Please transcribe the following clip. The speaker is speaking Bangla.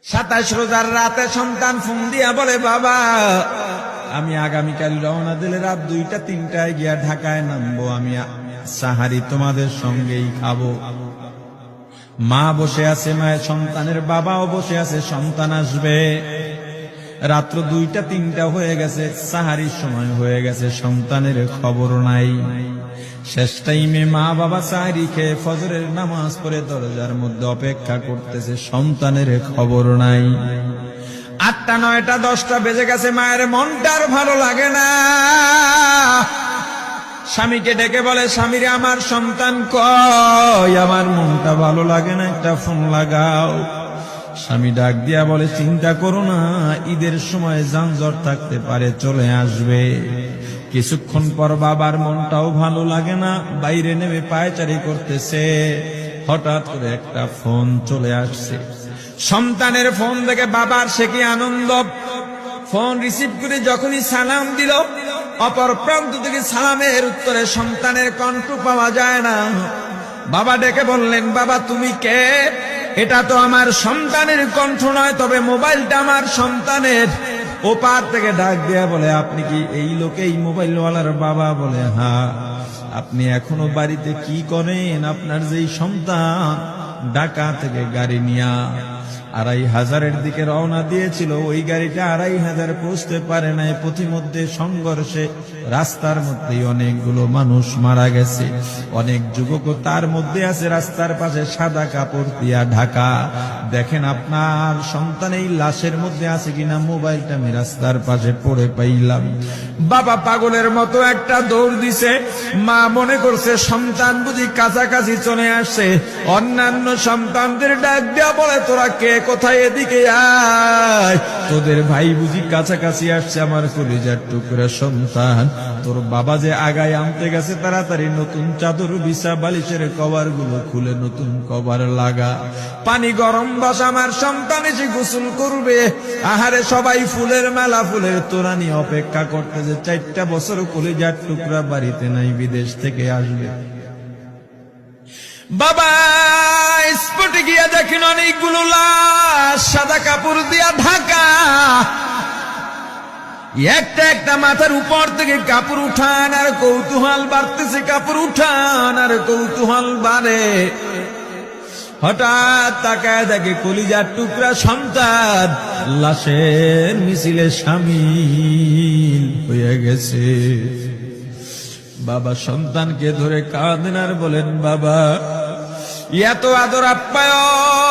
27 রোজার রাতে সন্তান ফোন দিয়া বলে, বাবা আমি আগামীকাল রওনা দিলে রাত 2টা-3টায় গিয়া ঢাকায় নামবো, আমি সাহারি তোমাদের সঙ্গেই খাবো। মা বসে আছে, মায়ের সন্তানের বাবাও বসে আছে, সন্তান আসবে। রাত্র 2টা-3টা হয়ে গেছে, সাহারির সময় হয়ে গেছে, সন্তানের খবর নাই। শেষ টাইমে মা বাবা সাহারি খেয়ে ফজরের নামাজ পড়ে দরজার মধ্যে অপেক্ষা করতেছে, সন্তানের খবর নাই। 8টা, 9টা, 10টা বেজে গেছে, মায়ের মনটা আর ভালো লাগে না। স্বামীকে ডেকে বলে, স্বামীরে আমার সন্তান কই, আমার মনটা ভালো লাগে না, একটা ফোন লাগাও। স্বামী ডাক দিয়া বলে, চিন্তা করো না, ঈদের সময় যানজট থাকতে পারে, চলে আসবে। কিছুক্ষণ পর বাবার মনটাও ভালো লাগে না, বাইরে নেমে পায়চারি করতেছে। হঠাৎ করে একটা ফোন চলে আসছে। সন্তানের ফোন দেখে বাবার সে কি আনন্দ। ফোন রিসিভ করে যখনই সালাম দিল, অপর প্রান্ত থেকে সালামের উত্তরে সন্তানের কণ্ঠ পাওয়া যায় না। বাবা ডেকে বললেন, বাবা তুমি কে? এটা তো আমার সন্তানের কণ্ঠ নয়, তবে মোবাইলটা আমার সন্তানের। ওপার থেকে ডাক দেয়া বলে, আপনি কি এই লোকেই মোবাইলওয়ালার বাবা? বলে, হ্যাঁ। আপনি এখনো বাড়িতে কি করেন? আপনার যেই সন্তান ঢাকা থেকে গাড়ি নিয়া 2500-এর দিকে রওনা দিয়েছিল, ওই গাড়িটা 2500 পৌঁছতে পারে নাই। পথিমধ্যে সংঘর্ষে রাস্তার মধ্যেই অনেকগুলো মানুষ মারা গেছে, অনেক যুবকও তার মধ্যে আছে। রাস্তার পাশে সাদা কাপড় দিয়া ঢাকা। দেখেন আপনার সন্তান এই লাশের মধ্যে আছে কিনা। মোবাইলটা আমি রাস্তার পাশে পড়ে পাইলাম। বাবা পাগলের মতো একটা দৌড় দিছে। মা মনে করছে সন্তান বুঝি কাছাকাছি চলে আসছে। অন্যান্য সন্তানদের ডাক দেয়া বলে, তোরা কে, কোথায়, এদিকে আয়, তোদের ভাই বুঝি কাছাকাছি আসছে। আমার কলিজার টুকরা সন্তান, তোর বাবা যে আগায় আনতে গেছে, তাড়াতাড়ি নতুন চাদর বিছা, বালিশের কভার গুলো খুলে নতুন কভার লাগা। পানি গরম বসা, আমার সন্তান এসে গোসল করবে। আহারে সবাই ফুলের মেলা, ফুলের তোড়া নিয়ে অপেক্ষা করতেছে। 4টা বছর কলিজার টুকরা বাড়িতে নাই, বিদেশ থেকে আসবে। বাবা স্পটে গিয়া দেখেন অনেকগুলো লাশ সাদা কাপড় দিয়া ঢাকা। একটা একটা মাথার উপর থেকে কাপড় উঠান আর কৌতূহল বাড়তেছে, কাপড় উঠান আর কৌতূহল বাড়ে। হঠাৎ তাকায় দেখে কলিজার টুকরা সন্তান লাশের মিছিলে শামিল হয়ে গেছে। বাবা সন্তানকে ধরে কাঁদেন আর বলেন, বাবা এত আদর আপ্যায়ন